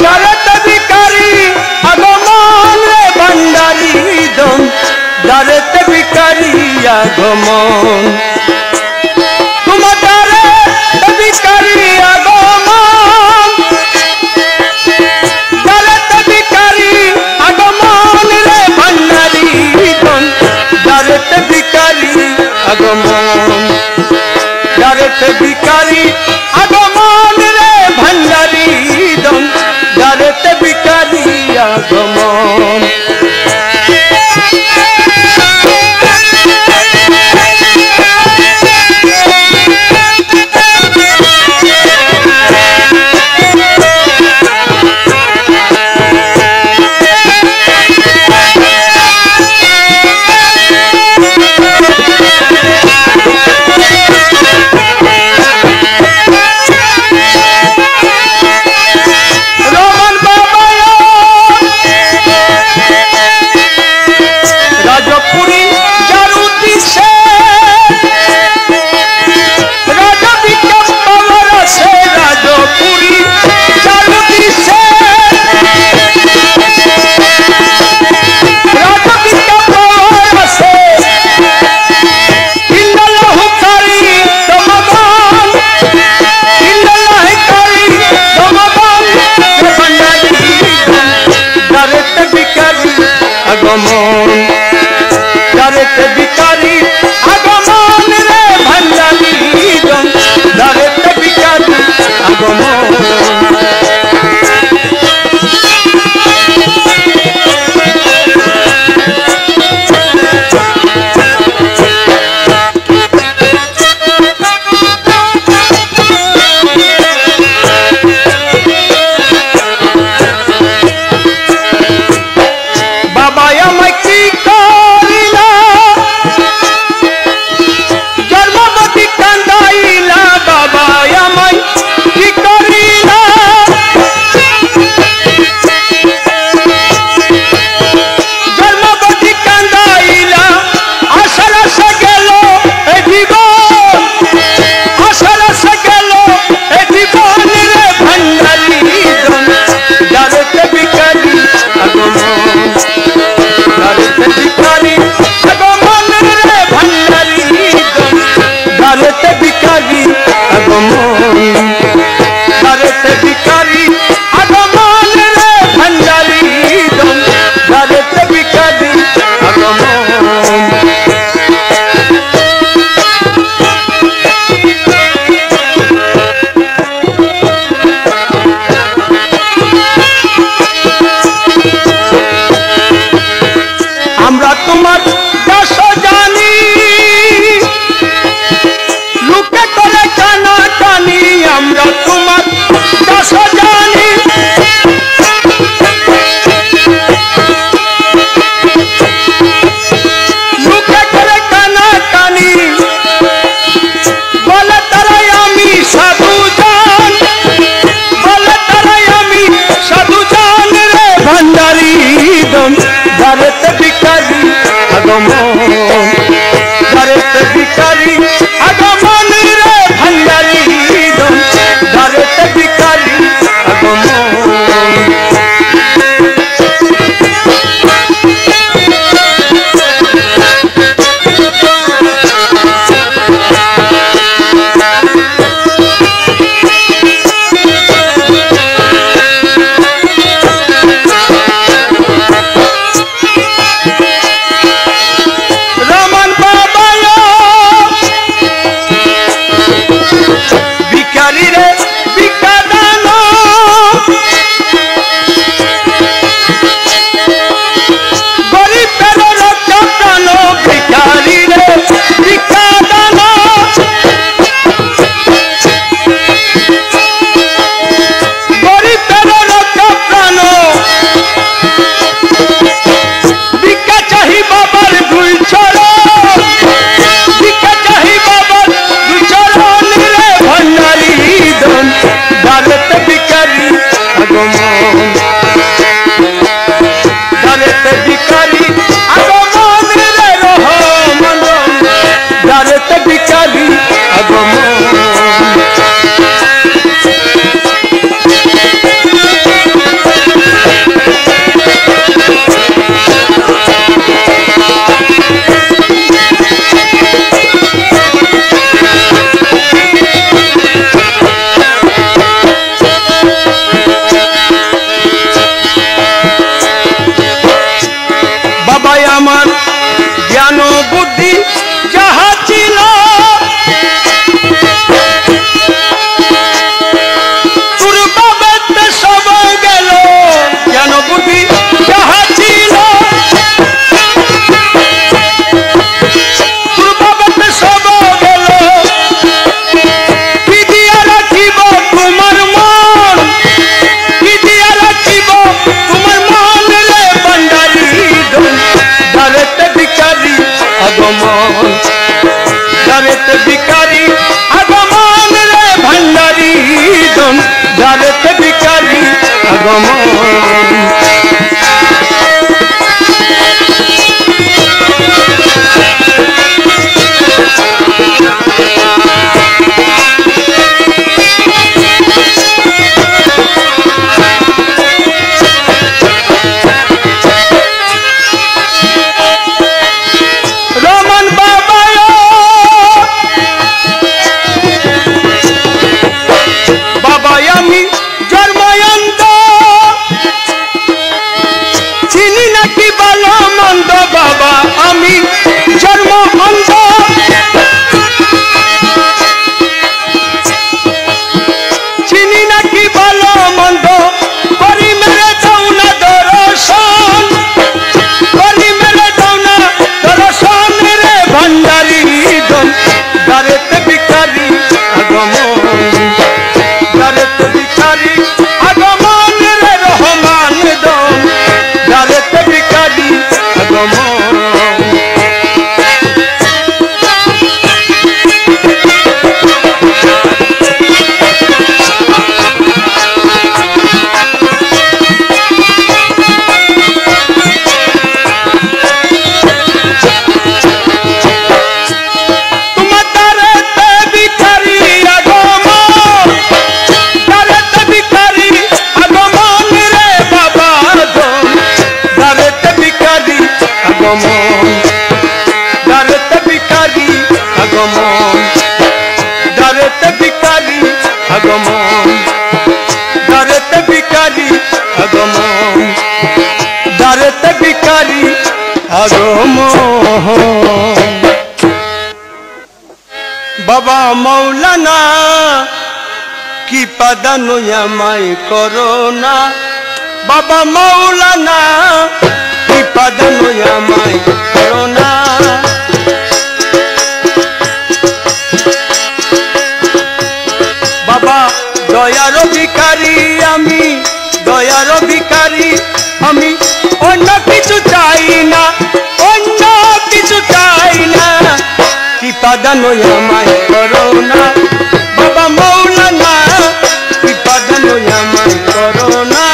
দারেতে ভিখারি আগমন রে ভান্ডারি দম দারেতে ভিখারি আগমন তোমার দারেতে ভিখারি আগমন দারেতে ভিখারি আগমন রে ভান্ডারি দম দারেতে ভিখারি আগমন দারেতে ভিখারি আগমন রে ভান্ডারি দম দারেতে ভিখারি আগমন আগমন দারেতে ভিখারি আগমন রে ভান্ডারি দম দারেতে ভিখারি আগমন দারেতে ভিখারি আগমন দারেতে ভিখারি আগমন রে ভান্ডারি দম দারেতে ভিখারি আগমন দারেতে ভিখারি আগমন রে ভান্ডারি দন দারেতে ভিখারি আগমন বাবা মৌলানা কি পাদানো আমায় করোনা বাবা মৌলানা কি পাদানো আমায় করোনা বাবা দয়ার ভিখারি আমি দয়ার ভিখারি আমি অন্য কিছু চাই না অন্য কিছু চাই না কি পাদানো আমায় করোনা বাবা মৌলানা কি পাদানো আমায় করোনা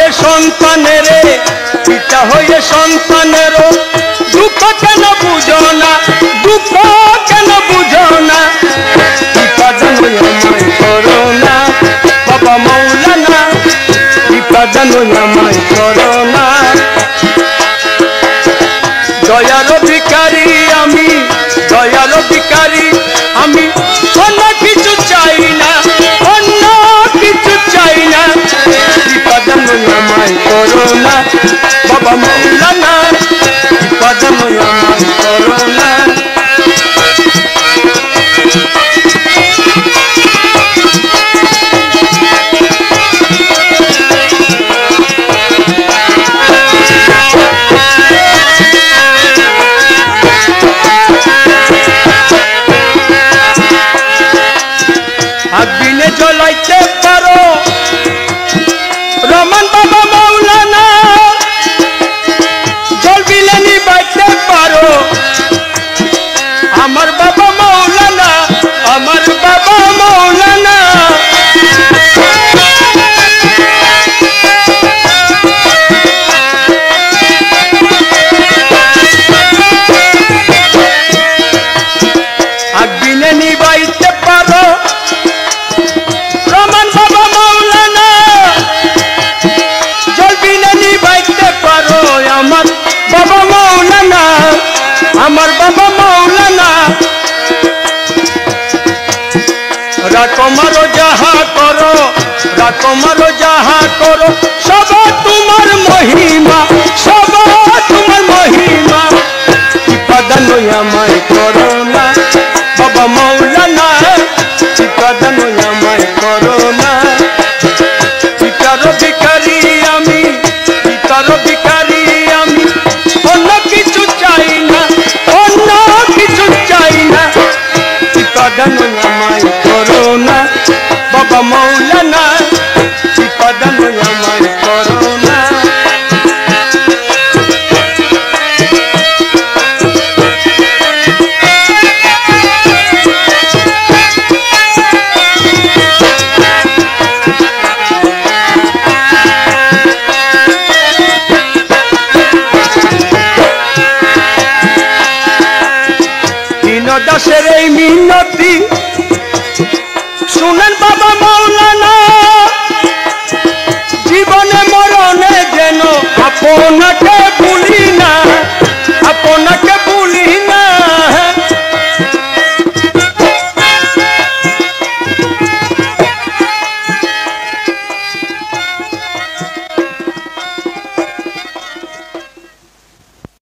হয়ে সন্তানের পিতা হয়ে সন্তানের দুঃখ কেন বুঝো না, দুঃখ কেন বুঝো না, কৃপা যেন আমায় করো না বাবা মৌলানা, কৃপা যেন আমায় করো না। দয়ার ভিখারি আমি, দয়ার ভিখারি আমি, অন্য কিছু চাই না, অন্য কিছু চাই না, কৃপা যেন আমায় করো না বাবা মৌলানা, কৃপা যেন আমায় করো না। আগুনে জ্বলাইতে পারো রহমান বাবা মৌলানা, জ্বলবিলে নিবাইতে পারো আমার বাবা মৌলানা, আমার বাবা মৌলানা। আগুনে নিবাইতে পারো রহমান বাবা মৌলানা, জ্বলবিলে নিবাইতে পারো আমার বাবা মৌলানা, আমার বাবা মৌলানা। রাখো মারো যাহা করো, রাখো মারো যাহা করো,